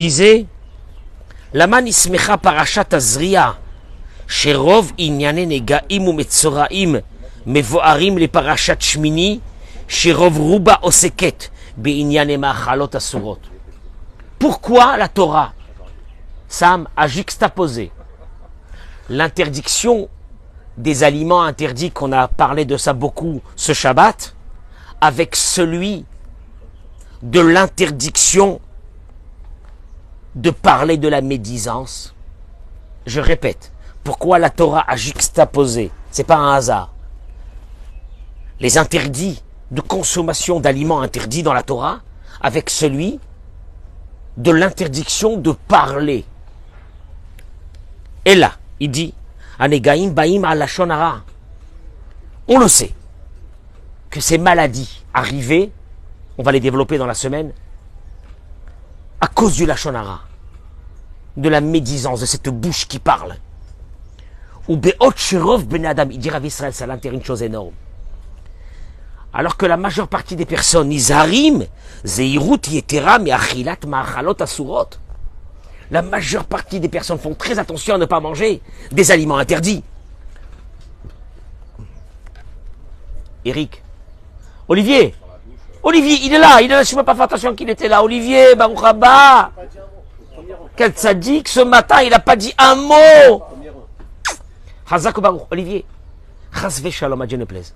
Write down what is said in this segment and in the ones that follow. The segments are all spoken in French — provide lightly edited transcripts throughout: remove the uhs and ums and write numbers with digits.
disait Lama nismecha parashat Azria sherov inyane negaim umetzoraim mevoarim le parashat Shmini sherov ruba oseket beinyane ma'achalot asurot. Pourquoi la Torah, Sam, a juxtaposé l'interdiction des aliments interdits, qu'on a parlé de ça beaucoup ce Shabbat, avec celui de l'interdiction de parler de la médisance? Je répète, pourquoi la Torah a juxtaposé, c'est pas un hasard, les interdits de consommation d'aliments interdits dans la Torah avec celui de l'interdiction de parler. Et là, il dit Anegaim baim alashon hara. On le sait que ces maladies arrivées, on va les développer dans la semaine, à cause du lashon hara, de la médisance, de cette bouche qui parle. Ou be'ot sherov ben adam, il dit Rav Israël, ça l'intéresse une chose énorme. Alors que la majeure partie des personnes, Nizarim, Zeirut Yetera, Me'achilat Ma'achalot Asurot. La majeure partie des personnes font très attention à ne pas manger des aliments interdits. Eric. Olivier, il est là, je ne peux pas faire attention qu'il était là. Olivier, Baruch Haba. Quel tzaddik, ce matin, il n'a pas dit un mot. Hazak Baruch, Olivier. Chasve Shalom, à Dieu ne plaise.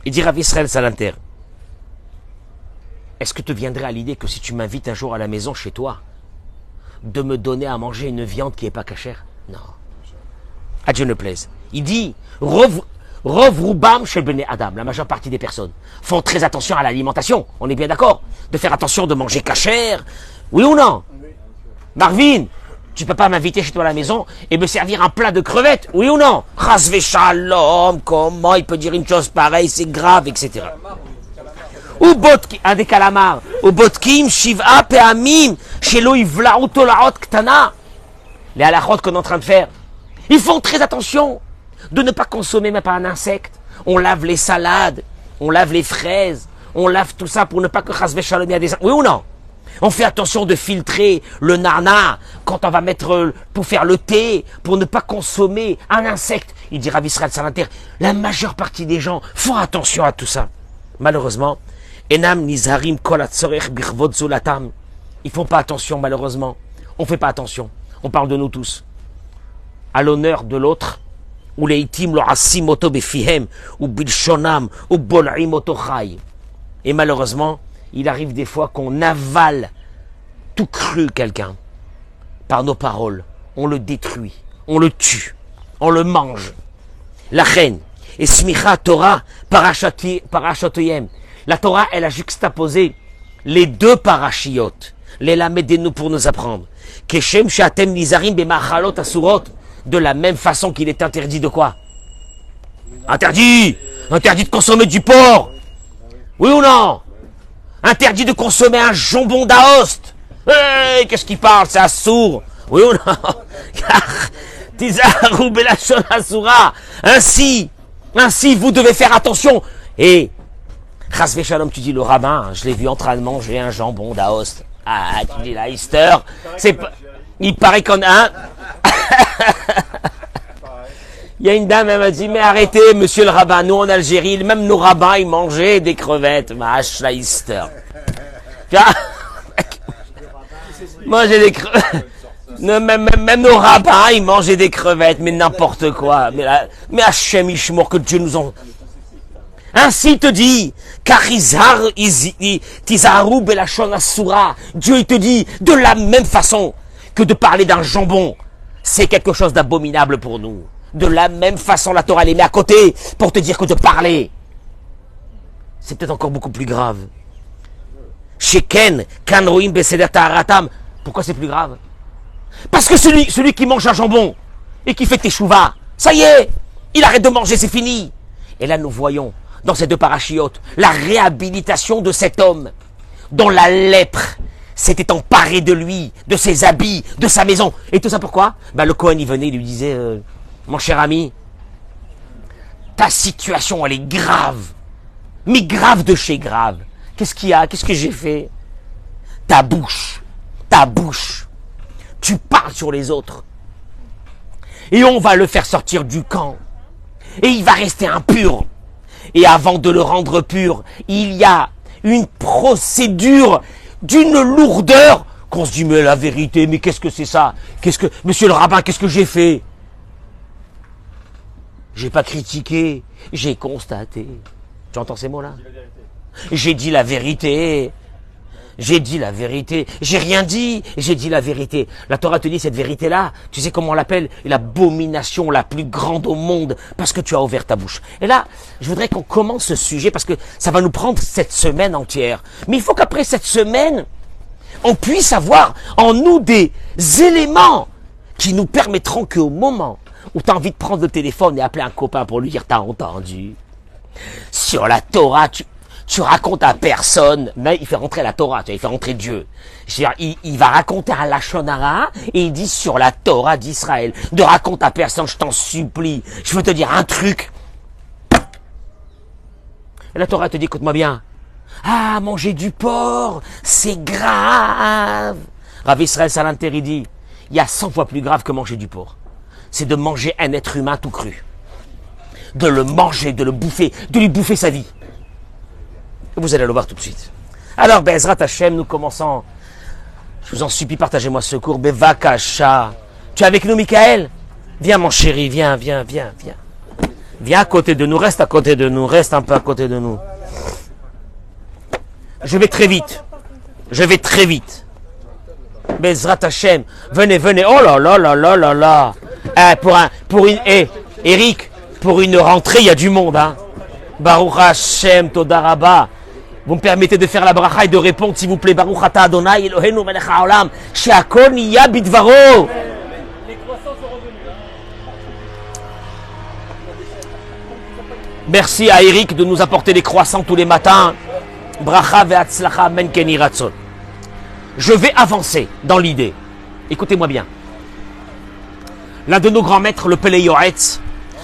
Il dit Rav Israël Salanter, est-ce que te viendrait à l'idée que si tu m'invites un jour à la maison chez toi, de me donner à manger une viande qui n'est pas cachère? Non. À Dieu ne plaise. Il dit, Rov Rubam chez Bene Adam, la majeure partie des personnes font très attention à l'alimentation. On est bien d'accord? De faire attention de manger cachère. Oui ou non? Marvin, tu peux pas m'inviter chez toi à la maison et me servir un plat de crevettes, oui ou non? Chasve Shalom, comment il peut dire une chose pareille, c'est grave, etc. Ou botki, un des calamars, ou botkim, shiv'a pe'amim, shelo ivla'u tola'ot ktana. Les halachot qu'on est en train de faire. Ils font très attention de ne pas consommer même pas un insecte. On lave les salades, on lave les fraises, on lave tout ça pour ne pas que chasve Shalom y a des... Oui ou non? On fait attention de filtrer le nana quand on va mettre pour faire le thé, pour ne pas consommer un insecte. Il dit Rav Israël Salanter, la majeure partie des gens font attention à tout ça. Malheureusement, enam nizarim kol hatzorech birvot zulatam. Ils font pas attention, malheureusement. On fait pas attention. On parle de nous tous. À l'honneur de l'autre, ou leitim lo asim oto befihem, ou bilshonam, ou bol'im oto chay. Et malheureusement, il arrive des fois qu'on avale tout cru quelqu'un par nos paroles. On le détruit, on le tue, on le mange. La reine, et smicha Torah parachatoyem. La Torah, elle a juxtaposé les deux parachiotes, les lamedenu pour nous apprendre. Keshem she'atem nizarim bemachalot asurot. De la même façon qu'il est interdit de quoi? Interdit de consommer du porc. Oui ou non? Interdit de consommer un jambon d'Aoste. Hey, qu'est-ce qu'il parle? C'est assour. Oui ou non? Tizaru belashon asura. Ainsi, vous devez faire attention. Et, chasve shalom, tu dis le rabbin, je l'ai vu en train de manger un jambon d'Aoste. Ah, tu dis la Easter. Il paraît qu'on a... Il y a une dame, elle m'a dit, mais arrêtez, monsieur le rabbin, nous en Algérie, même nos rabbins, ils mangeaient des crevettes. Mâche la Easter. Manger des crevettes. Même nos rabbins, ils mangeaient des crevettes, mais n'importe quoi. Mais Hachem Ishmor, que Dieu nous en... Ainsi te dit, Tizaru belashon asura. Dieu, il te dit, de la même façon que de parler d'un jambon, c'est quelque chose d'abominable pour nous. De la même façon, la Torah les met à côté pour te dire que de parler, c'est peut-être encore beaucoup plus grave. Sheken, kanroim beseder ta'aratam. Pourquoi c'est plus grave? Parce que celui qui mange un jambon et qui fait teshuva, ça y est, il arrête de manger, c'est fini. Et là, nous voyons dans ces deux parachiotes la réhabilitation de cet homme dont la lèpre s'était emparée de lui, de ses habits, de sa maison. Et tout ça pourquoi? Le Kohen, il venait, il lui disait... Mon cher ami, ta situation, elle est grave. Mais grave de chez grave. Qu'est-ce qu'il y a? Qu'est-ce que j'ai fait? Ta bouche, ta bouche, tu parles sur les autres. Et on va le faire sortir du camp. Et il va rester impur. Et avant de le rendre pur, il y a une procédure d'une lourdeur qu'on se dit, mais la vérité, mais qu'est-ce que c'est ça? Monsieur le rabbin, qu'est-ce que j'ai fait? J'ai pas critiqué, j'ai constaté. Tu entends ces mots-là? J'ai dit la vérité. J'ai dit la vérité. J'ai rien dit, j'ai dit la vérité. La Torah te dit cette vérité-là, tu sais comment on l'appelle? L'abomination la plus grande au monde, parce que tu as ouvert ta bouche. Et là, je voudrais qu'on commence ce sujet, parce que ça va nous prendre cette semaine entière. Mais il faut qu'après cette semaine, on puisse avoir en nous des éléments qui nous permettront qu'au moment où tu as envie de prendre le téléphone et appeler un copain pour lui dire « T'as entendu ?» Sur la Torah, tu racontes à personne, mais il fait rentrer la Torah, il fait rentrer Dieu. Il va raconter un Lachon Hara et il dit sur la Torah d'Israël, de raconter à personne, je t'en supplie, je veux te dire un truc. Et la Torah te dit, écoute-moi bien, ah, manger du porc, c'est grave. Rav Israël Salanter, il dit, il y a 100 fois plus grave que manger du porc. C'est de manger un être humain tout cru. De le manger, de le bouffer, de lui bouffer sa vie. Vous allez le voir tout de suite. Alors, Bezrat Hashem, nous commençons. Je vous en supplie, partagez-moi ce cours. Bevakasha. Tu es avec nous, Michael? Viens, mon chéri, viens. Viens à côté de nous, reste à côté de nous, reste un peu à côté de nous. Je vais très vite. Bezrat Hashem, venez. Oh là là. Eric, pour une rentrée, il y a du monde, hein. Baruch Hashem, Toda Rabba. Vous me permettez de faire la bracha et de répondre, s'il vous plaît. Baruch Ata Adonai Eloheinu melech haolam, she'akol niya bidvaro. Les croissants sont revenus. Merci à Eric de nous apporter des croissants tous les matins. Bracha ve'atzlacha men ken yirahi ratzon. Je vais avancer dans l'idée. Écoutez-moi bien. L'un de nos grands maîtres, le Pelé Yoetz,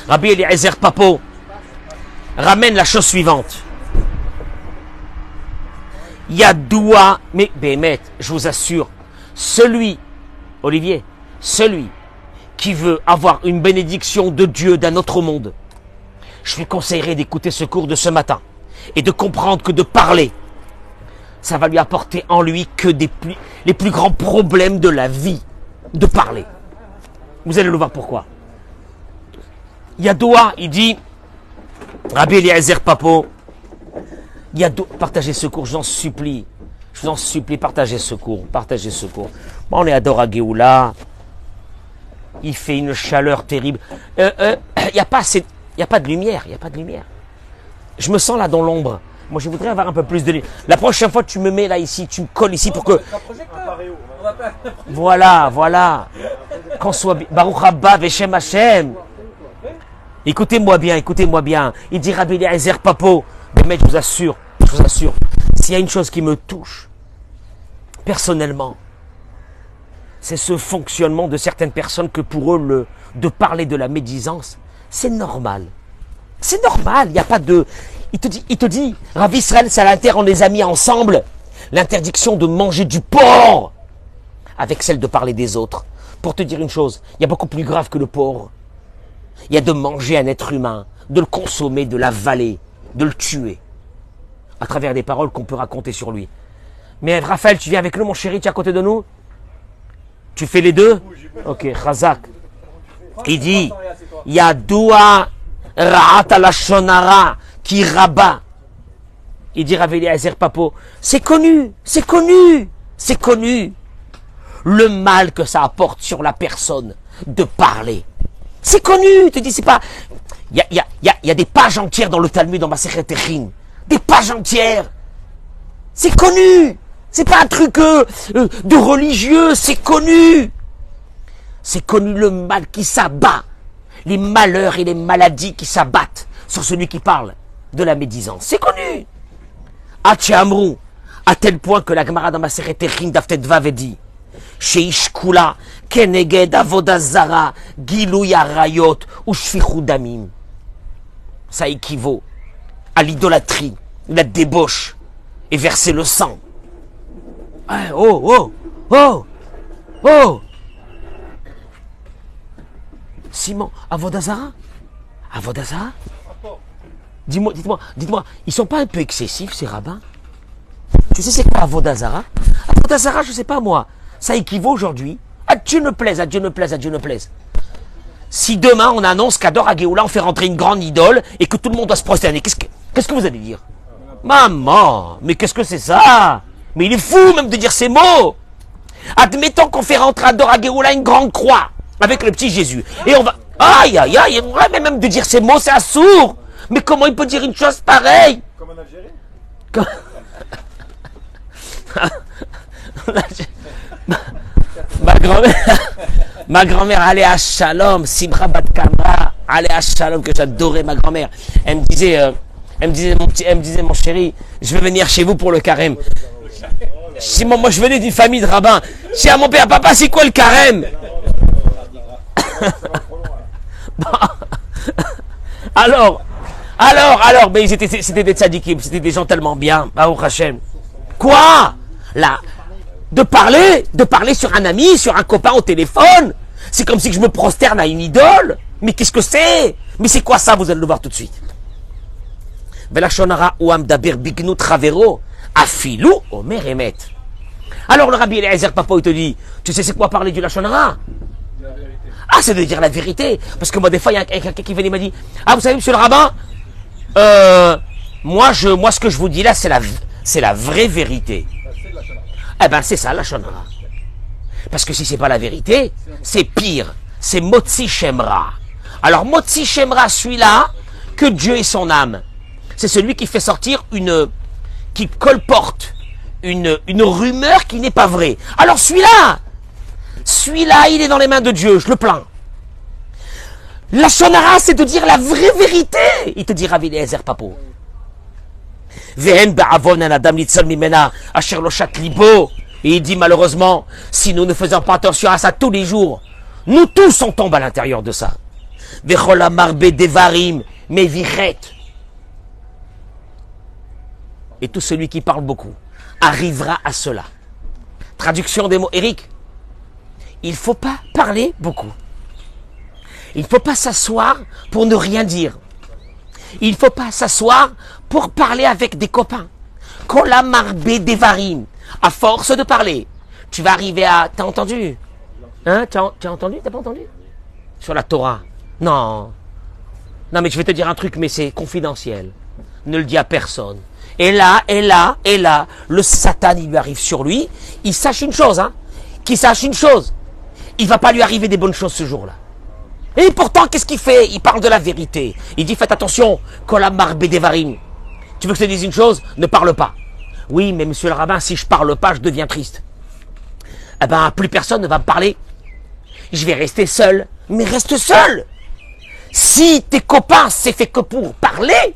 Rabbi Eliezer Papo, ramène la chose suivante. Yadoua, mais Bémet, je vous assure, celui qui veut avoir une bénédiction de Dieu d'un autre monde, je lui conseillerais d'écouter ce cours de ce matin et de comprendre que de parler, ça va lui apporter en lui que les plus grands problèmes de la vie, de parler. Vous allez le voir pourquoi. Yadoua, il dit, Rabbi Eliezer Papo, partagez ce cours, je vous en supplie, partagez ce cours. Bon, on est à Dora Géoula, il fait une chaleur terrible, il n'y a pas de lumière, Je me sens là dans l'ombre. Moi, je voudrais avoir un peu plus de lumière. La prochaine fois, tu me mets là ici, tu me colles ici pour que... Voilà. Qu'on soit... Baruch Abba Veshem Hashem. Écoutez-moi bien. Il dit Rabbi Eliezer Papo, mais je vous assure, s'il y a une chose qui me touche, personnellement, c'est ce fonctionnement de certaines personnes que pour eux, de parler de la médisance, c'est normal. Il n'y a pas de... Il te dit, Rav Israël Salanter, on les a mis ensemble, l'interdiction de manger du porc, avec celle de parler des autres. Pour te dire une chose, il y a beaucoup plus grave que le porc. Il y a de manger un être humain, de le consommer, de l'avaler, de le tuer, à travers des paroles qu'on peut raconter sur lui. Mais Raphaël, tu viens avec nous, mon chéri, tu es à côté de nous? Tu fais les deux? Ok, Chazak. Il dit, Yadoua Ra'at Lachon Hara qui rabat. Il dit Rabbi Eliezer Papo, c'est connu. Le mal que ça apporte sur la personne de parler. C'est connu, te dis, c'est pas... Il y a des pages entières dans le Talmud, dans Masechet Echin. Des pages entières. C'est connu. C'est pas un truc de religieux, c'est connu. C'est connu le mal qui s'abat. Les malheurs et les maladies qui s'abattent sur celui qui parle de la médisance. C'est connu. Amrou, à tel point que la Gemara dans Masechet Echin d'Aftet Vav dit Sheish Kula Keneged Avodah Zara Gilui Arayot ou Shfichut Damim. Ça équivaut à l'idolâtrie, la débauche et verser le sang. Oh! Oh! Simon, Avodazara? Avodazara? Dites-moi, ils sont pas un peu excessifs, ces rabbins? Tu sais c'est quoi Avodazara? Avodazara, je sais pas moi. Ça équivaut aujourd'hui à Dieu ne plaise, à Dieu ne plaise, à Dieu ne plaise. Si demain on annonce qu'à Dor Géoula on fait rentrer une grande idole et que tout le monde doit se prosterner, qu'est-ce que vous allez dire? Maman, mais qu'est-ce que c'est ça? Mais il est fou même de dire ces mots. Admettons qu'on fait rentrer à Dor Géoula une grande croix avec le petit Jésus. Et on va... Aïe, aïe, aïe, ouais, mais même de dire ces mots, c'est assourd. Mais comment il peut dire une chose pareille? Comme en Algérie. Ma grand-mère allait à Shalom, Simcha Bat Kamra, allait à Shalom, que j'adorais ma grand-mère. Elle me disait, mon chéri, je veux venir chez vous pour le carême. Simon, moi je venais d'une famille de rabbins. Je dis à mon père, papa, c'est quoi le carême? Alors, mais c'était des tzadikim, c'était des gens tellement bien, Baruch Hashem. Quoi? Là, de parler sur un ami, sur un copain au téléphone. C'est comme si je me prosterne à une idole. Mais qu'est-ce que c'est? Mais c'est quoi ça? Vous allez le voir tout de suite. Velachonara ouam dabir bignu travero afilou omer emet. Alors le rabbi Eliezer Papa il te dit, tu sais c'est quoi parler du lachonara? Ah, c'est de dire la vérité. Parce que moi des fois il y a quelqu'un qui vient et m'a dit, ah vous savez monsieur le rabbin, moi ce que je vous dis là c'est la vraie vérité. Eh ben c'est ça la shonara. Parce que si c'est pas la vérité, c'est pire. C'est Motzi Shemra. Alors Motzi Shemra, celui-là, que Dieu est son âme. C'est celui qui fait sortir qui colporte une rumeur qui n'est pas vraie. Alors celui-là, il est dans les mains de Dieu, je le plains. La shonara, c'est de dire la vraie vérité. Il te dit Rav Eliezer Papo. Et il dit malheureusement, si nous ne faisons pas attention à ça tous les jours, nous tous on tombe à l'intérieur de ça. Et tout celui qui parle beaucoup arrivera à cela. Traduction des mots, Eric. Il ne faut pas parler beaucoup. Il ne faut pas s'asseoir pour ne rien dire. Il ne faut pas s'asseoir pour parler avec des copains. Qu'on la marbé des varim. À force de parler, tu vas arriver à... T'as entendu? Hein? T'as entendu? T'as pas entendu? Sur la Torah. Non. Non, mais je vais te dire un truc, mais c'est confidentiel. Ne le dis à personne. Et là, le Satan, il lui arrive sur lui. Il sache une chose, hein. Qu'il sache une chose. Il va pas lui arriver des bonnes choses ce jour-là. Et pourtant, qu'est-ce qu'il fait? Il parle de la vérité. Il dit, faites attention, Kolam Marbé Devarim. Tu veux que je te dise une chose? Ne parle pas. Oui, mais monsieur le rabbin, si je parle pas, je deviens triste. Eh ben, plus personne ne va me parler. Je vais rester seul. Mais reste seul. Si tes copains, c'est fait que pour parler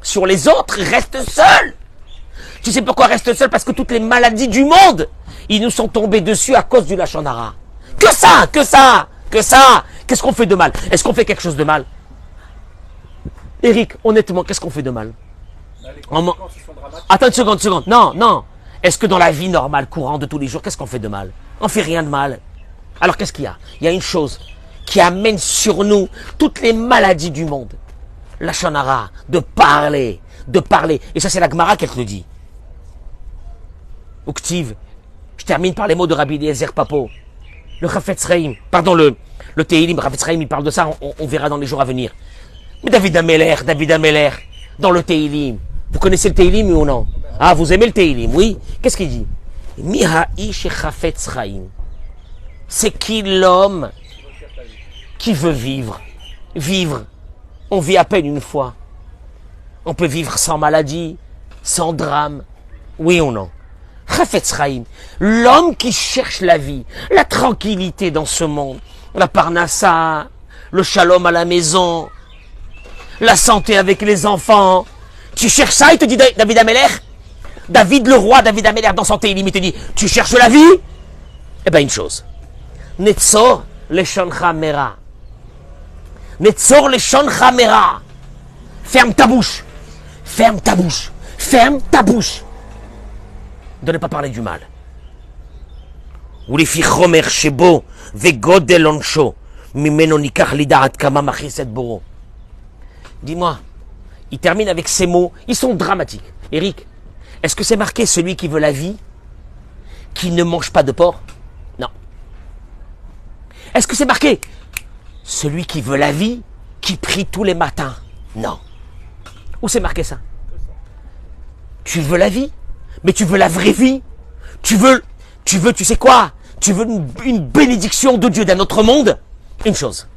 sur les autres, reste seul. Tu sais pourquoi reste seul? Parce que toutes les maladies du monde, ils nous sont tombés dessus à cause du lachonara. Que ça. Qu'est-ce qu'on fait de mal? Est-ce qu'on fait quelque chose de mal? Eric, honnêtement, qu'est-ce qu'on fait de mal? Attends une seconde. Non. Est-ce que dans la vie normale, courante de tous les jours, qu'est-ce qu'on fait de mal? On fait rien de mal. Alors qu'est-ce qu'il y a? Il y a une chose qui amène sur nous toutes les maladies du monde. La shonara, de parler. Et ça, c'est la Gemara qu'elle te le dit. Uktiv, je termine par les mots de Rabbi Eliezer Papo. Le Chafetz Chaim, pardon, le Tehilim, Chafetz Chaim, il parle de ça, on verra dans les jours à venir. Mais David Ameller, dans le Tehilim, vous connaissez le Tehilim ou non? Ah, vous aimez le Tehilim, oui? Qu'est-ce qu'il dit? Miha'ish Chafetz Chaim. C'est qui l'homme qui veut vivre? Vivre. On vit à peine une fois. On peut vivre sans maladie, sans drame. Oui ou non? Chafetz Chaim, l'homme qui cherche la vie, la tranquillité dans ce monde, la parnassa, le shalom à la maison, la santé avec les enfants. Tu cherches ça, il te dit David Ameller. David le roi, David Ameller dans son Tehilim, il te dit, tu cherches la vie? Eh bien une chose. Netzor leshoncha mera. Netzor leshoncha mera. Ferme ta bouche. De ne pas parler du mal. ולפי חומר שבו וגודל עונשו, ממנו ניקח לדעת כמה מכעיס את בורו. Dis-moi, il termine avec ces mots, ils sont dramatiques. Eric, est-ce que c'est marqué celui qui veut la vie, qui ne mange pas de porc? Non. Est-ce que c'est marqué celui qui veut la vie, qui prie tous les matins? Non. Où c'est marqué ça? Tu veux la vie, mais tu veux la vraie vie. Tu veux, tu sais quoi? Tu veux une bénédiction de Dieu d'un autre monde? Une chose,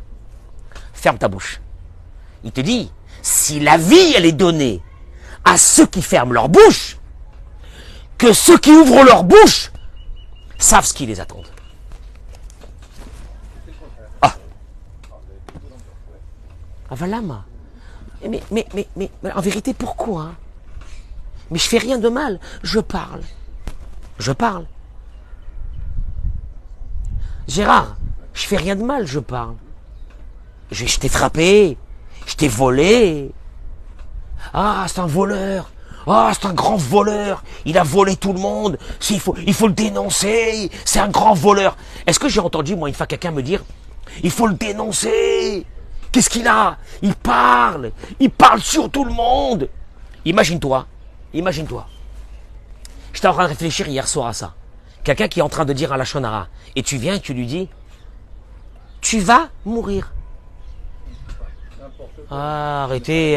ferme ta bouche. Il te dit, si la vie, elle est donnée à ceux qui ferment leur bouche, que ceux qui ouvrent leur bouche savent ce qui les attend. Ah. Avalama. Mais, en vérité, pourquoi? Mais je fais rien de mal. Je parle. Je parle. Gérard, je fais rien de mal, je parle. Je t'ai frappé. Je t'ai volé. Ah, c'est un voleur. Ah, c'est un grand voleur. Il a volé tout le monde. Il faut le dénoncer. C'est un grand voleur. Est-ce que j'ai entendu, moi, une fois quelqu'un me dire, il faut le dénoncer. Qu'est-ce qu'il a? Il parle sur tout le monde. Imagine-toi. J'étais en train de réfléchir hier soir à ça. Quelqu'un qui est en train de dire à la Shonara, et tu viens et tu lui dis, tu vas mourir. Ah, arrêtez,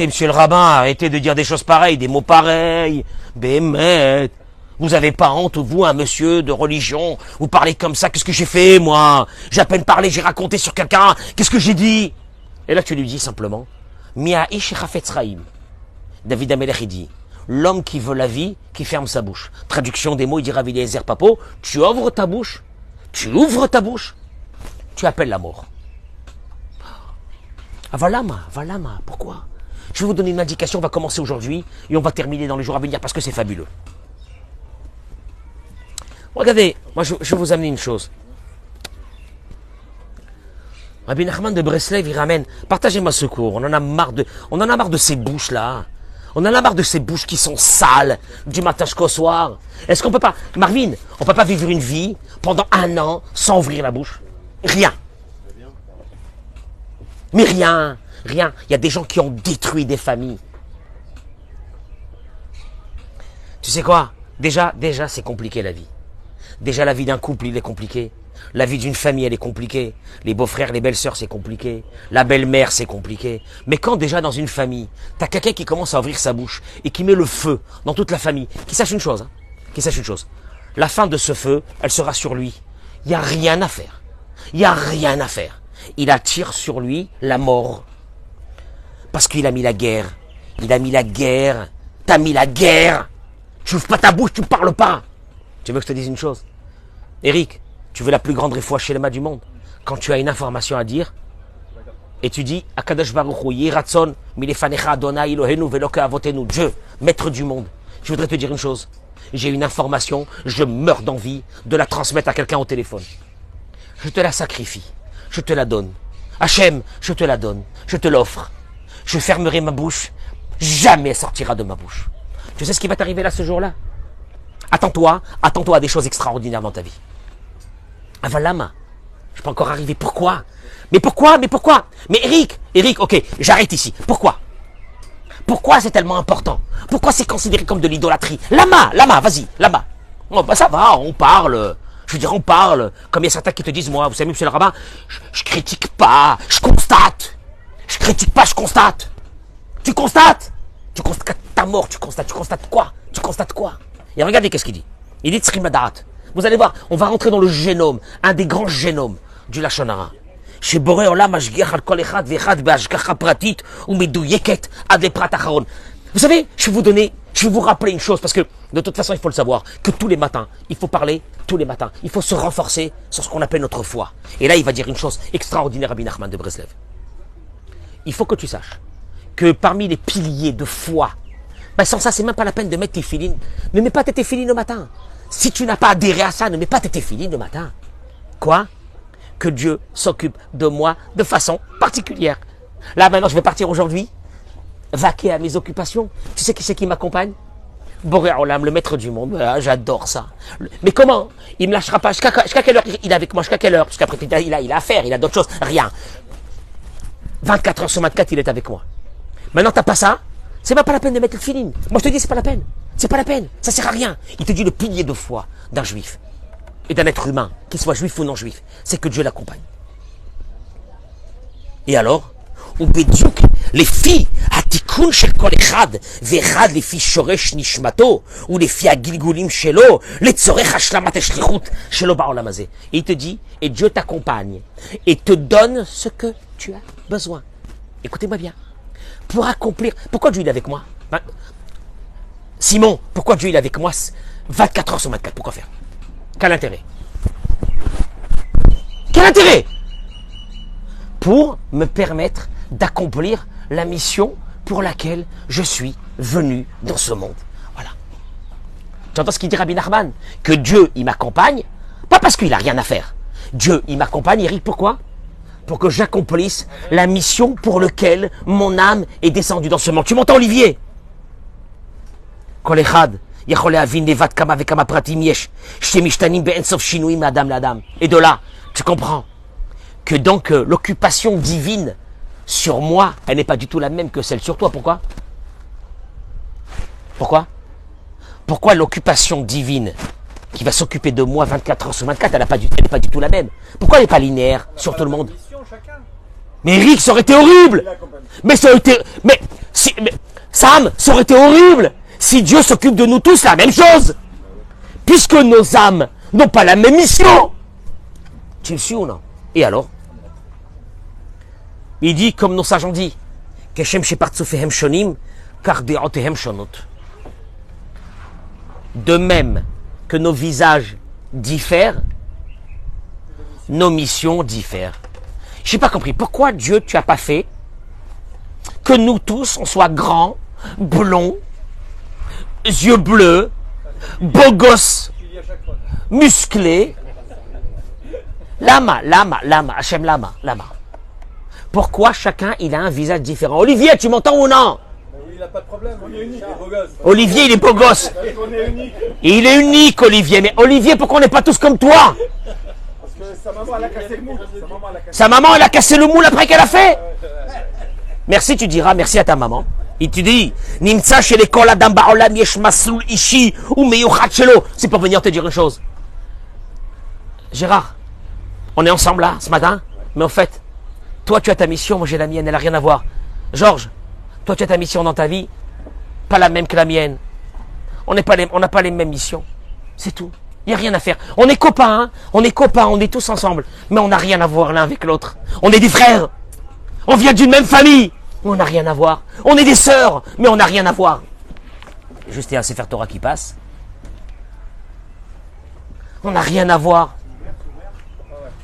monsieur le rabbin, arrêtez de dire des choses pareilles, des mots pareils. Bémet. Vous n'avez pas honte, vous, un monsieur de religion, vous parlez comme ça, qu'est-ce que j'ai fait, moi? J'ai à peine parlé, j'ai raconté sur quelqu'un, qu'est-ce que j'ai dit? Et là, tu lui dis simplement, Mia ish chafetz chaim. David Amelech, il dit, l'homme qui veut la vie, qui ferme sa bouche. Traduction des mots, il dit Rav Eliezer Papo, tu ouvres ta bouche, tu appelles la mort. Avalama, pourquoi? Je vais vous donner une indication, on va commencer aujourd'hui et on va terminer dans les jours à venir parce que c'est fabuleux. Regardez, moi je vais vous amener une chose. Rabbi Nachman de Breslev, il ramène, partagez-moi ce cours, on en a marre de ces bouches-là. On en a marre de ces bouches qui sont sales du matin jusqu'au soir. Est-ce qu'on peut pas, Marvin, on peut pas vivre une vie pendant 1 an sans ouvrir la bouche? Rien. Mais rien. Il y a des gens qui ont détruit des familles. Tu sais quoi? Déjà, c'est compliqué la vie. Déjà, la vie d'un couple, il est compliqué. La vie d'une famille, elle est compliquée. Les beaux-frères, les belles-sœurs, c'est compliqué. La belle-mère, c'est compliqué. Mais quand déjà dans une famille, t'as quelqu'un qui commence à ouvrir sa bouche et qui met le feu dans toute la famille, qui sache une chose, la fin de ce feu, elle sera sur lui. Il n'y a rien à faire. Il attire sur lui la mort. Parce qu'il a mis la guerre. T'as mis la guerre. Tu ouvres pas ta bouche, tu parles pas. Tu veux que je te dise une chose? Eric, tu veux la plus grande réfoua chez les mains du monde? Quand tu as une information à dire, et tu dis, Akadosh Baruch Hu, Yiratzon, Milefanecha Adonai Elohenu Veloke Avotenu, Dieu, maître du monde. Je voudrais te dire une chose. J'ai une information, je meurs d'envie de la transmettre à quelqu'un au téléphone. Je te la sacrifie. Je te la donne. Hachem, je te la donne. Je te l'offre. Je fermerai ma bouche. Jamais elle sortira de ma bouche. Tu sais ce qui va t'arriver là ce jour-là? Attends-toi à des choses extraordinaires dans ta vie. Avalama. Je peux encore arriver. Pourquoi? Mais pourquoi? Mais Eric, ok, j'arrête ici. Pourquoi c'est tellement important? Pourquoi c'est considéré comme de l'idolâtrie? Lama, vas-y, lama. Oh, bah ça va, on parle. Je veux dire, on parle. Comme il y a certains qui te disent, moi, vous savez, monsieur le rabbin, je critique pas, je constate. Je critique pas, je constate. Tu constates ta mort, tu constates quoi? Et regardez qu'est-ce qu'il dit. Il dit Tzrimadat. Vous allez voir, on va rentrer dans le génome, un des grands génomes du Lashon Hara. Chez Boré Olam Ashgiach al kol echad ve'echad be'ashgacha pratit ou meduyeket ad leprat acharon. Vous savez, je vais vous rappeler une chose, parce que de toute façon, il faut le savoir, que tous les matins, il faut parler, tous les matins, il faut se renforcer sur ce qu'on appelle notre foi. Et là, il va dire une chose extraordinaire à Rabbi Nachman de Breslev. Il faut que tu saches que parmi les piliers de foi, ben sans ça, c'est même pas la peine de mettre tes filines. Ne mets pas tes téfilines le matin. Si tu n'as pas adhéré à ça, ne mets pas tes téfilines le matin. Quoi? Que Dieu s'occupe de moi de façon particulière. Là, maintenant, je vais partir aujourd'hui, vaquer à mes occupations. Tu sais qui c'est qui m'accompagne? Boré Olam, le maître du monde, ah, j'adore ça. Mais comment? Il me lâchera pas. Jusqu'à quelle heure il est avec moi? Jusqu'à quelle heure? Parce qu'après, il a affaire, il a d'autres choses. Rien. 24 heures sur 24, il est avec moi. Maintenant, t'as pas ça? C'est même pas la peine de mettre le feeling. Moi, je te dis, c'est pas la peine. C'est pas la peine. Ça sert à rien. Il te dit le pilier de foi d'un juif et d'un être humain, qu'il soit juif ou non juif, c'est que Dieu l'accompagne. Et alors, ובדיוק לפי התיקון של כל אחד ואחד לפי שורש נשמתו ולפי הגלגולים שלו לצורך השלמת השליחות שלו בעולם הזה. Et il te dit, et Dieu t'accompagne et te donne ce que tu as besoin. Écoutez-moi bien. Pour accomplir... Pourquoi Dieu est avec moi? Simon, pourquoi Dieu est avec moi 24 heures sur 24? Pourquoi faire? Quel intérêt? Quel intérêt? Pour me permettre d'accomplir la mission pour laquelle je suis venu dans ce monde. Voilà. Tu entends ce qu'il dit Rabbi Nachman? Que Dieu, il m'accompagne, pas parce qu'il n'a rien à faire. Dieu, il m'accompagne, Eric, pourquoi? Pour que j'accomplisse la mission pour laquelle mon âme est descendue dans ce monde. Tu m'entends, Olivier? Et de là, tu comprends que donc l'occupation divine sur moi, elle n'est pas du tout la même que celle sur toi. Pourquoi? Pourquoi? Pourquoi l'occupation divine qui va s'occuper de moi 24 heures sur 24, elle n'est pas du tout la même? Pourquoi elle n'est pas linéaire sur tout le monde? Mais Eric, ça aurait été horrible. Mais ça aurait été... Mais Sam, ça aurait été horrible si Dieu s'occupe de nous tous la même chose. Puisque nos âmes n'ont pas la même mission. Tu me suis ou non? Et alors? Il dit, comme nos sages ont dit, de même que nos visages diffèrent, nos missions diffèrent. Je n'ai pas compris. Pourquoi Dieu, tu n'as pas fait que nous tous, on soit grands, blonds, yeux bleus, beaux gosses, musclés? Lama, Hachem lama. Pourquoi chacun, il a un visage différent? Olivier, tu m'entends ou non? Il n'a pas de problème, on est unique, il est beau gosse. Olivier, il est beau gosse. On est unique. Et il est unique, Olivier. Mais Olivier, pourquoi on n'est pas tous comme toi? Parce que sa maman, elle a cassé le moule. Sa maman, elle a cassé le moule après qu'elle a fait. Merci, tu diras, merci à ta maman. Il te dit, Nimtsa chez l'école Adam Ba'olam yesh maslul ishi ou meyuchat shelo. C'est pour venir te dire une chose. Gérard, on est ensemble là, ce matin, mais en fait, toi tu as ta mission, moi j'ai la mienne, elle n'a rien à voir. Georges, toi tu as ta mission dans ta vie, pas la même que la mienne. On n'a pas les mêmes missions. C'est tout. Il n'y a rien à faire. On est copains, hein, on est tous ensemble, mais on n'a rien à voir l'un avec l'autre. On est des frères, on vient d'une même famille, mais on n'a rien à voir. On est des sœurs, mais on n'a rien à voir. Juste il y a un Sefer Torah qui passe. On n'a rien à voir.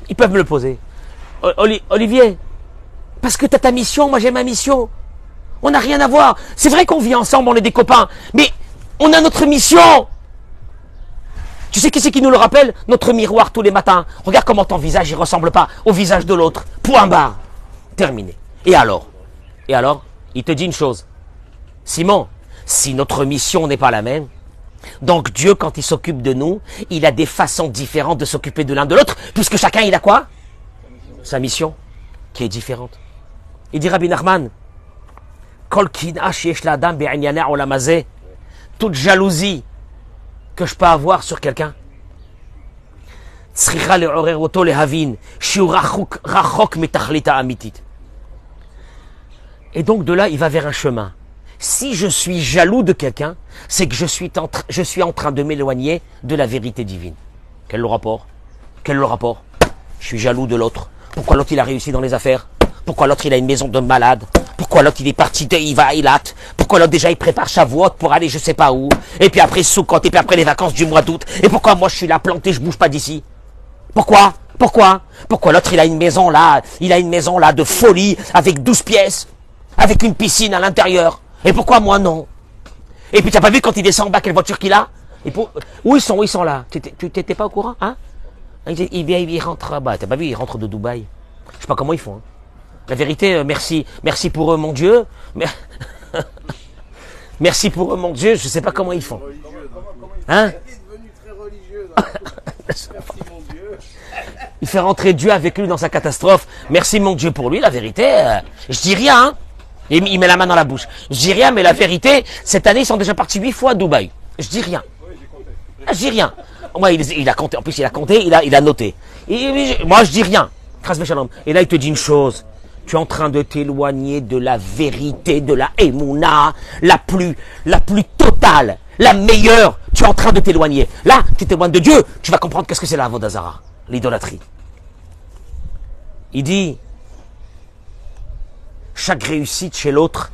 Ils peuvent me le poser. Olivier, parce que tu as ta mission, moi j'ai ma mission. On n'a rien à voir. C'est vrai qu'on vit ensemble, on est des copains, mais on a notre mission. Tu sais qui c'est qui nous le rappelle? Notre miroir tous les matins. Regarde comment ton visage, il ne ressemble pas au visage de l'autre. Point barre. Terminé. Et alors, il te dit une chose. Simon, si notre mission n'est pas la même, donc Dieu, quand il s'occupe de nous, il a des façons différentes de s'occuper de l'un de l'autre, puisque chacun, il a quoi? Sa mission, qui est différente. Il dit Rabbi Nachman, toute jalousie que je peux avoir sur quelqu'un, et donc de là, il va vers un chemin. Si je suis jaloux de quelqu'un, c'est que je suis en train de m'éloigner de la vérité divine. Quel est le rapport? Je suis jaloux de l'autre. Pourquoi l'autre il a réussi dans les affaires? Pourquoi l'autre il a une maison de malade? Pourquoi l'autre il est parti, il va à Eilat? Pourquoi l'autre déjà il prépare Shavuot pour aller je sais pas où? Et puis après Sukkot, et puis après les vacances du mois d'août? Et pourquoi moi je suis là planté, je bouge pas d'ici? Pourquoi l'autre il a une maison là de folie avec 12 pièces, avec une piscine à l'intérieur? Et pourquoi moi non? Et puis tu n'as pas vu quand il descend en bas quelle voiture qu'il a? Où ils sont là? Tu t'étais pas au courant, hein? Il rentre, bah t'as pas vu, il rentre de Dubaï. Je sais pas comment ils font. Hein. La vérité, merci pour eux, mon Dieu. Mais Merci pour eux, mon Dieu, je ne sais pas comment ils font. Hein? Il fait rentrer Dieu avec lui dans sa catastrophe. Merci mon Dieu pour lui, la vérité. Je dis rien, hein. Il met la main dans la bouche. Je dis rien, mais la vérité, cette année, ils sont déjà partis 8 fois à Dubaï. Je dis rien. Je dis rien. Moi, il a compté. En plus, il a compté, il a noté. Moi, je dis rien. Et là, il te dit une chose. Tu es en train de t'éloigner de la vérité, de la Emouna, la plus totale, la meilleure. Tu es en train de t'éloigner. Là, tu t'éloignes de Dieu. Tu vas comprendre qu'est-ce que c'est la Avodazara, l'idolâtrie. Il dit, chaque réussite chez l'autre,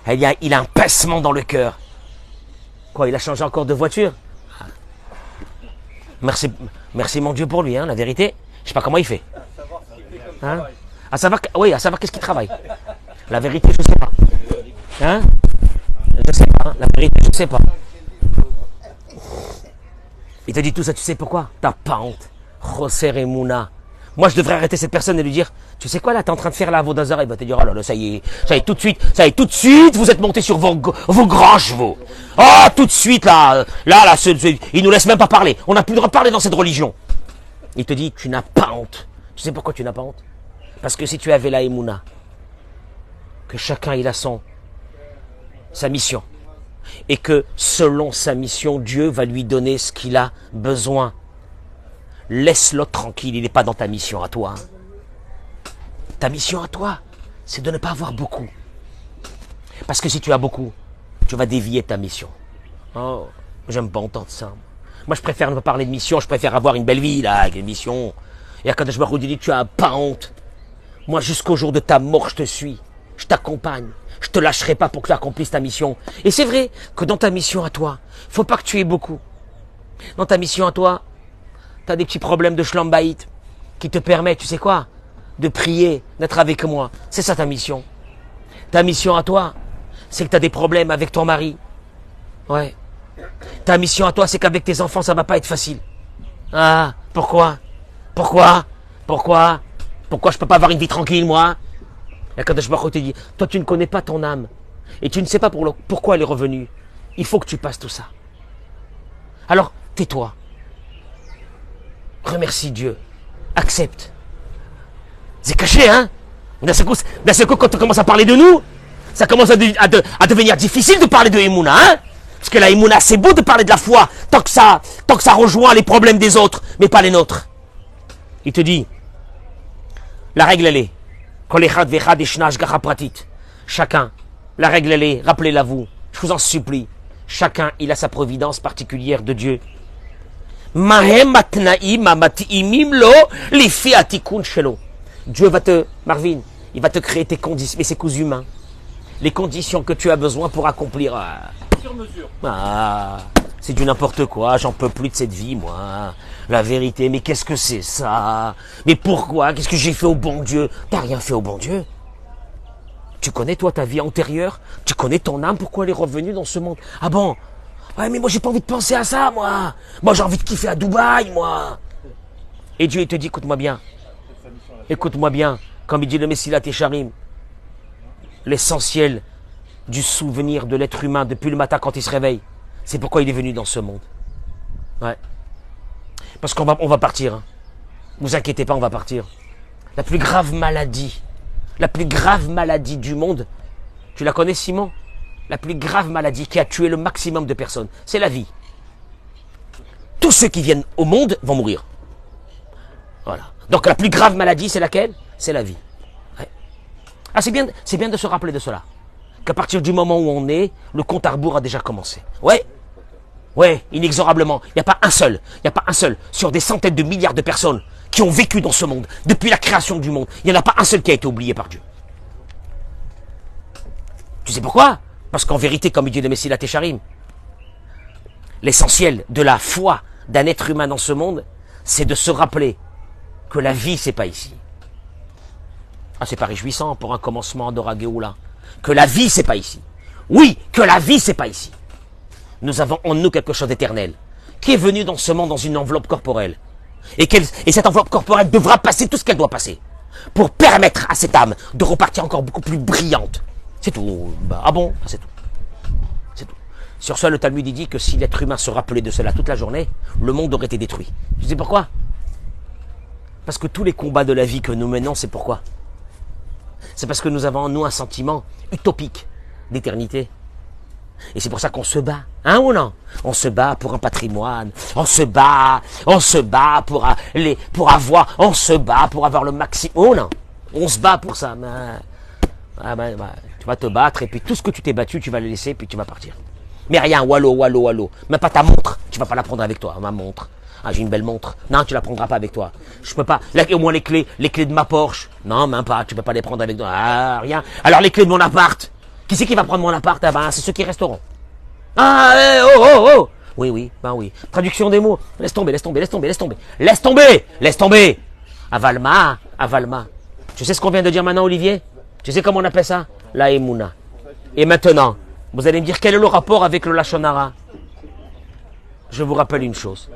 il a un pincement dans le cœur. Quoi, il a changé encore de voiture? Merci mon Dieu pour lui, hein, la vérité. Je sais pas comment il fait. Hein? À savoir qu'est-ce qu'il travaille. La vérité, je sais pas. Hein? Je sais pas. La vérité, je sais pas. Il te dit tout ça, tu sais pourquoi? T'as pas honte. José Emouna. Moi, je devrais arrêter cette personne et lui dire, tu sais quoi, là, t'es en train de faire la Avodazara. Il va te dire, oh là là, ça y est, tout de suite, vous êtes monté sur vos grands chevaux. Oh, tout de suite, là, il nous laisse même pas parler. On n'a plus le droit de parler dans cette religion. Il te dit, tu n'as pas honte. Tu sais pourquoi tu n'as pas honte? Parce que si tu avais la Emouna, que chacun il a sa mission, et que selon sa mission, Dieu va lui donner ce qu'il a besoin. Laisse l'autre tranquille, il n'est pas dans ta mission à toi. Ta mission à toi, c'est de ne pas avoir beaucoup. Parce que si tu as beaucoup, tu vas dévier ta mission. Oh, j'aime pas entendre ça. Moi, je préfère ne pas parler de mission, je préfère avoir une belle vie, là, avec une mission. Et à quand je me dis, tu as pas honte. Moi, jusqu'au jour de ta mort, je te suis. Je t'accompagne. Je te lâcherai pas pour que tu accomplisses ta mission. Et c'est vrai que dans ta mission à toi, faut pas que tu aies beaucoup. Dans ta mission à toi, tu as des petits problèmes de schlambaït qui te permettent, tu sais quoi, de prier, d'être avec moi. C'est ça ta mission. Ta mission à toi, c'est que tu as des problèmes avec ton mari. Ouais. Ta mission à toi, c'est qu'avec tes enfants, ça va pas être facile. Ah, pourquoi je peux pas avoir une vie tranquille, moi? Et quand je te dis, toi, tu ne connais pas ton âme. Et tu ne sais pas pourquoi elle est revenue. Il faut que tu passes tout ça. Alors, tais-toi. Remercie Dieu. Accepte. C'est caché, hein? D'un seul coup, quand on commence à parler de nous, ça commence à devenir difficile de parler de Emouna, hein? Parce que la Emouna, c'est beau de parler de la foi, tant que ça rejoint les problèmes des autres, mais pas les nôtres. Il te dit, la règle elle est, chacun, la règle elle est, rappelez-la vous, je vous en supplie, chacun il a sa providence particulière de Dieu. Dieu va Marvin, il va te créer tes conditions, mais c'est cousu humain. Les conditions que tu as besoin pour accomplir. Sur mesure. C'est du n'importe quoi, j'en peux plus de cette vie, moi. La vérité, mais qu'est-ce que c'est ça? Mais pourquoi? Qu'est-ce que j'ai fait au bon Dieu? T'as rien fait au bon Dieu. Tu connais, toi, ta vie antérieure? Tu connais ton âme, pourquoi elle est revenue dans ce monde? Ah bon? Ouais, mais moi, j'ai pas envie de penser à ça, moi. Moi, j'ai envie de kiffer à Dubaï, moi. Et Dieu, il te dit, écoute-moi bien. Écoute-moi bien. Comme il dit le Messilat Yesharim, l'essentiel du souvenir de l'être humain depuis le matin quand il se réveille, c'est pourquoi il est venu dans ce monde. Ouais. Parce qu'on va partir. Hein. Vous inquiétez pas, on va partir. La plus grave maladie du monde, tu la connais, Simon? La plus grave maladie qui a tué le maximum de personnes, c'est la vie. Tous ceux qui viennent au monde vont mourir. Voilà. Donc la plus grave maladie, c'est laquelle? C'est la vie. Ouais. Ah, c'est bien de se rappeler de cela. Qu'à partir du moment où on est, le compte à rebours a déjà commencé. Ouais, inexorablement. Il n'y a pas un seul sur des centaines de milliards de personnes qui ont vécu dans ce monde, depuis la création du monde. Il n'y en a pas un seul qui a été oublié par Dieu. Tu sais pourquoi? Parce qu'en vérité, comme il dit le Messilat Yesharim, l'essentiel de la foi d'un être humain dans ce monde, c'est de se rappeler que la vie, c'est pas ici. Ah, c'est pas réjouissant pour un commencement d'Ora Géoula. Que la vie, c'est pas ici. Oui, que la vie, c'est pas ici. Nous avons en nous quelque chose d'éternel, qui est venu dans ce monde dans une enveloppe corporelle. Et cette enveloppe corporelle devra passer tout ce qu'elle doit passer, pour permettre à cette âme de repartir encore beaucoup plus brillante. C'est tout. Ah bon? C'est tout. C'est tout. Sur ça, le Talmud dit que si l'être humain se rappelait de cela toute la journée, le monde aurait été détruit. Tu sais pourquoi? Parce que tous les combats de la vie que nous menons, c'est pourquoi? C'est parce que nous avons en nous un sentiment utopique d'éternité. Et c'est pour ça qu'on se bat, hein ou non? On se bat pour un patrimoine, on se bat pour avoir le maximum, oh non? On se bat pour ça, tu vas te battre et puis tout ce que tu t'es battu, tu vas le laisser puis tu vas partir. Mais rien, wallo, même pas ta montre, tu vas pas la prendre avec toi, ma montre. Ah, j'ai une belle montre. Non, tu la prendras pas avec toi. Je peux pas. Là, au moins les clés de ma Porsche. Non, même pas. Tu peux pas les prendre avec toi. Ah, rien. Alors les clés de mon appart. Qui c'est qui va prendre mon appart? Ah ben, c'est ceux qui resteront. Ah, oh. Oui. Traduction des mots. Laisse tomber. Avalma. Tu sais ce qu'on vient de dire maintenant, Olivier? Tu sais comment on appelle ça? La Emouna. Et maintenant, vous allez me dire quel est le rapport avec le Lashon Hara? Je vous rappelle une chose.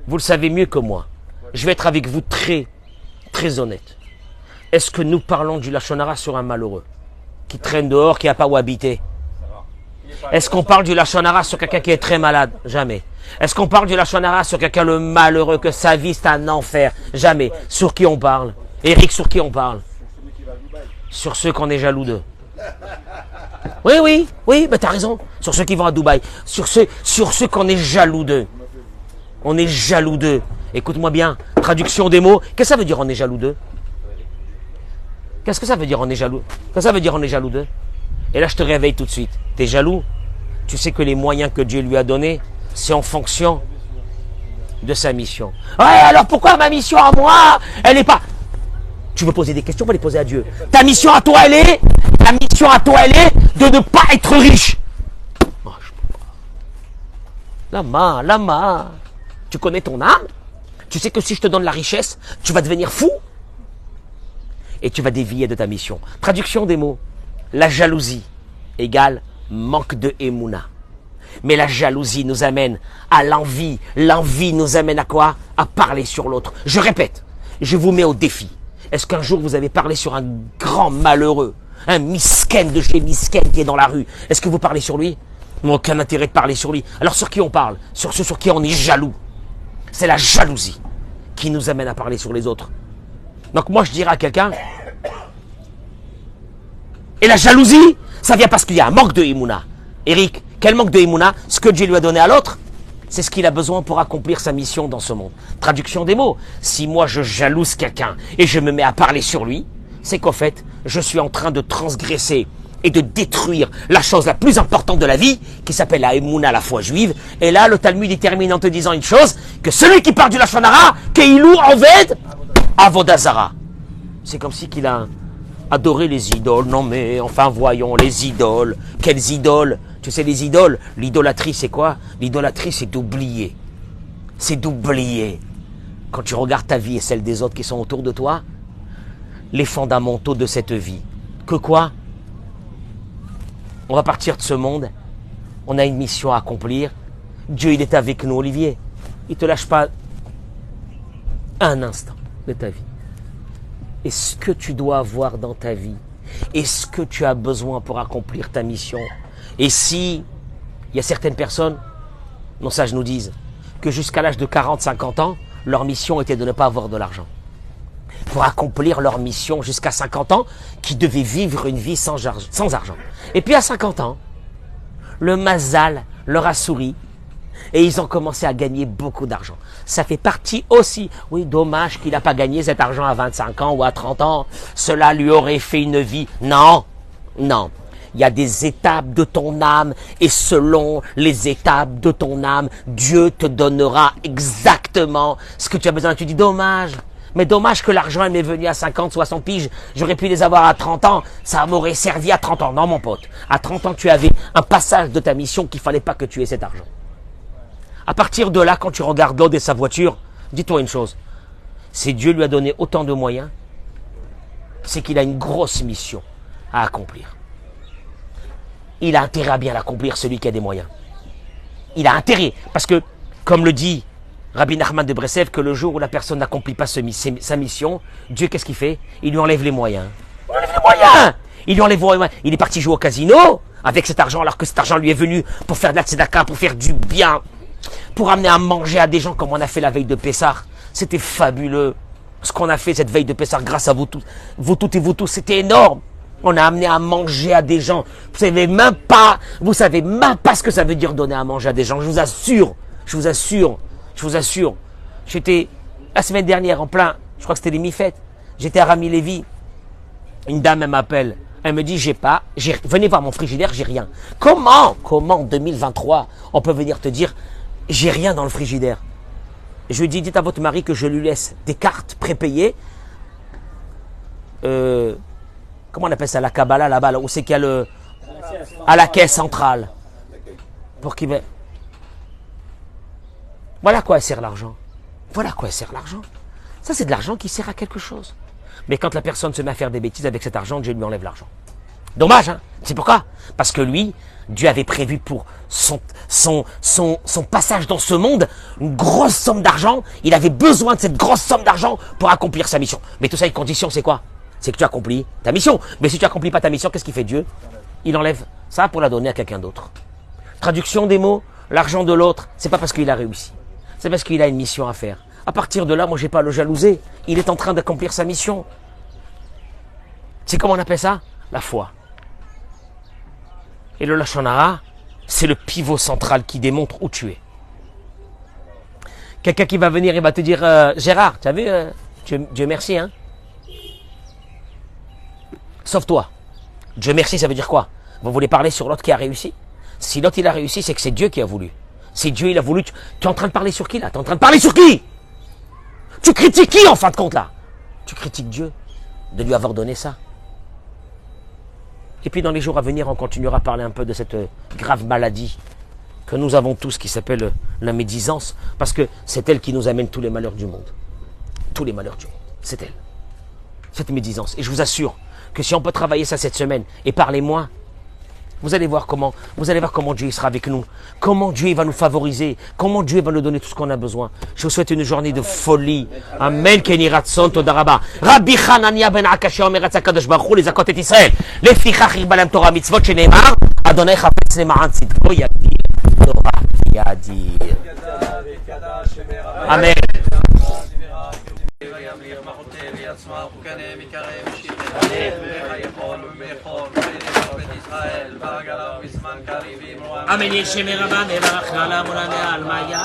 Vous le savez mieux que moi. Je vais être avec vous très, très honnête. Est-ce que nous parlons du Lashon Hara sur un malheureux qui traîne dehors, qui n'a pas où habiter? Est-ce qu'on parle du Lashon Hara sur quelqu'un qui est très malade? Jamais. Est-ce qu'on parle du Lashon Hara sur quelqu'un le malheureux, que sa vie c'est un enfer? Jamais. Sur qui on parle? Eric, sur qui on parle? Sur ceux qu'on est jaloux d'eux. Oui, ben t'as raison. Sur ceux qui vont à Dubaï. Sur ceux qu'on est jaloux d'eux. On est jaloux d'eux. Écoute-moi bien. Traduction des mots. Qu'est-ce que ça veut dire on est jaloux d'eux? Qu'est-ce que ça veut dire on est jaloux? Qu'est-ce que ça veut dire on est jaloux d'eux? Et là je te réveille tout de suite. T'es jaloux? Tu sais que les moyens que Dieu lui a donnés, c'est en fonction de sa mission. Ouais, alors pourquoi ma mission à moi, elle n'est pas... Tu veux poser des questions, on va les poser à Dieu. Ta mission à toi, elle est de ne pas être riche. Oh, je peux pas. Lama. Tu connais ton âme? Tu sais que si je te donne la richesse, tu vas devenir fou et tu vas dévier de ta mission. Traduction des mots. La jalousie égale manque de émouna. Mais la jalousie nous amène à l'envie. L'envie nous amène à quoi? À parler sur l'autre. Je répète, je vous mets au défi. Est-ce qu'un jour vous avez parlé sur un grand malheureux, un misken de chez misken qui est dans la rue? Est-ce que vous parlez sur lui? Aucun intérêt de parler sur lui. Alors sur qui on parle? Sur ceux sur qui on est jaloux. C'est la jalousie qui nous amène à parler sur les autres. Donc moi je dirais à quelqu'un, et la jalousie, ça vient parce qu'il y a un manque de Emouna. Eric, quel manque de Emouna? Ce que Dieu lui a donné à l'autre, c'est ce qu'il a besoin pour accomplir sa mission dans ce monde. Traduction des mots. Si moi je jalouse quelqu'un et je me mets à parler sur lui, c'est qu'en fait, je suis en train de transgresser et de détruire la chose la plus importante de la vie, qui s'appelle la Emouna, la foi juive. Et là, le Talmud y termine en te disant une chose, que celui qui parle du Lashon Hara, Keilou Oved Avodazara. C'est comme si qu'il a adoré les idoles. Non mais, enfin voyons, les idoles. Quelles idoles? Tu sais, les idoles, l'idolâtrie c'est quoi? L'idolâtrie c'est d'oublier. C'est d'oublier. Quand tu regardes ta vie et celle des autres qui sont autour de toi, les fondamentaux de cette vie. Que quoi? On va partir de ce monde. On a une mission à accomplir. Dieu, il est avec nous, Olivier. Il ne te lâche pas un instant de ta vie. Et ce que tu dois avoir dans ta vie, et ce que tu as besoin pour accomplir ta mission. Et si il y a certaines personnes, nos sages nous disent, que jusqu'à l'âge de 40-50 ans, leur mission était de ne pas avoir de l'argent. Pour accomplir leur mission jusqu'à 50 ans, qui devaient vivre une vie sans argent. Et puis à 50 ans, le mazal leur a souri et ils ont commencé à gagner beaucoup d'argent. Ça fait partie aussi, oui, dommage qu'il n'a pas gagné cet argent à 25 ans ou à 30 ans. Cela lui aurait fait une vie. Non. Il y a des étapes de ton âme et selon les étapes de ton âme, Dieu te donnera exactement ce que tu as besoin. Tu dis dommage. Mais dommage que l'argent m'est venu à 50, 60 piges. J'aurais pu les avoir à 30 ans. Ça m'aurait servi à 30 ans. Non, mon pote. À 30 ans, tu avais un passage de ta mission qu'il ne fallait pas que tu aies cet argent. À partir de là, quand tu regardes l'autre et sa voiture, dis-toi une chose. Si Dieu lui a donné autant de moyens, c'est qu'il a une grosse mission à accomplir. Il a intérêt à bien l'accomplir, celui qui a des moyens. Il a intérêt. Parce que, comme le dit Rabbi Nachman de Breslev, que le jour où la personne n'accomplit pas sa mission, Dieu, qu'est-ce qu'il fait? Il lui enlève les moyens. Il enlève les moyens! Il lui enlève, il est parti jouer au casino avec cet argent, alors que cet argent lui est venu pour faire de la tzedaka, pour faire du bien, pour amener à manger à des gens comme on a fait la veille de Pessah. C'était fabuleux. Ce qu'on a fait cette veille de Pessah grâce à vous toutes et vous tous, c'était énorme. On a amené à manger à des gens. Vous savez même pas ce que ça veut dire donner à manger à des gens. Je vous assure. J'étais la semaine dernière en plein, je crois que c'était les mi-fêtes. J'étais à Rami Lévi. Une dame, elle m'appelle. Elle me dit, venez voir mon frigidaire, j'ai rien. Comment en 2023, on peut venir te dire, j'ai rien dans le frigidaire? Je lui dis, dites à votre mari que je lui laisse des cartes prépayées. Comment on appelle ça, la Kabbalah, là-bas, là, où c'est qu'il y a à la caisse centrale. Pour qu'il... Voilà à quoi sert l'argent. Ça, c'est de l'argent qui sert à quelque chose. Mais quand la personne se met à faire des bêtises avec cet argent, Dieu lui enlève l'argent. Dommage, hein? C'est pourquoi? Parce que lui, Dieu avait prévu pour son passage dans ce monde une grosse somme d'argent. Il avait besoin de cette grosse somme d'argent pour accomplir sa mission. Mais tout ça, une condition, c'est quoi? C'est que tu accomplis ta mission. Mais si tu accomplis pas ta mission, qu'est-ce qu'il fait Dieu? Il enlève ça pour la donner à quelqu'un d'autre. Traduction des mots, l'argent de l'autre, c'est pas parce qu'il a réussi. C'est parce qu'il a une mission à faire. À partir de là, moi, j'ai pas à le jalouser. Il est en train d'accomplir sa mission. C'est comment on appelle ça? La foi. Et le Lashon Hara, c'est le pivot central qui démontre où tu es. Quelqu'un qui va venir et va te dire, Gérard, tu as vu, Dieu merci, hein? Sauve-toi. Dieu merci, ça veut dire quoi? Vous voulez parler sur l'autre qui a réussi? Si l'autre il a réussi, c'est que c'est Dieu qui a voulu. Si Dieu il a voulu, tu es en train de parler sur qui là? Tu es en train de parler sur qui? Tu critiques qui en fin de compte là? Tu critiques Dieu de lui avoir donné ça. Et puis dans les jours à venir, on continuera à parler un peu de cette grave maladie que nous avons tous qui s'appelle la médisance, parce que c'est elle qui nous amène tous les malheurs du monde. Tous les malheurs du monde, c'est elle. Cette médisance. Et je vous assure que si on peut travailler ça cette semaine, et parlez-moi, vous allez voir comment Dieu sera avec nous, comment Dieu va nous favoriser, comment Dieu va nous donner tout ce qu'on a besoin. Je vous souhaite une journée de folie. Amen. Keni Ratson Todaraba. Rabbi Hanania ben Akashia Omer Kadosh Baruch Hu lezakot et Israël. Lefichach irbalem Torah mitzvot sheneemar Adonai chapetz lema'an tzidko yadir Torah yadir. Amen. Amen. Yeshemir Rabban Evarach Nala Morane Almaya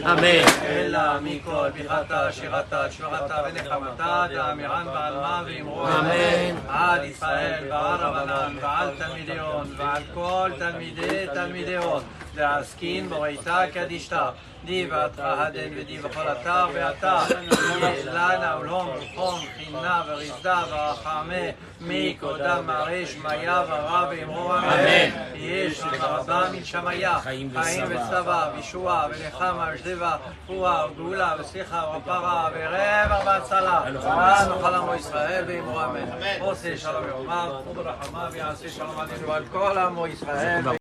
Amen. Amen. על ישראל ועל רבנן ועל תלמידיון ועל כל תלמידיון להזכין בריתה קדישתה דיבת הדן ודיב בכל אתר ואתר לנה ולום וחום חינה ורזדה ורחמה מקודם מרש מיה ורב ואמרו אמן יש רבה מן שמיה חיים וצבא וישועה ונחמה ושדבה פועה וגאולה וסליחה ופרה ורב והצלה נאכל עמו ישראל ואמרו אמן עושה שלום יאמר וברחמה ויעשה שלום עלינו ועל כל עמו ישראל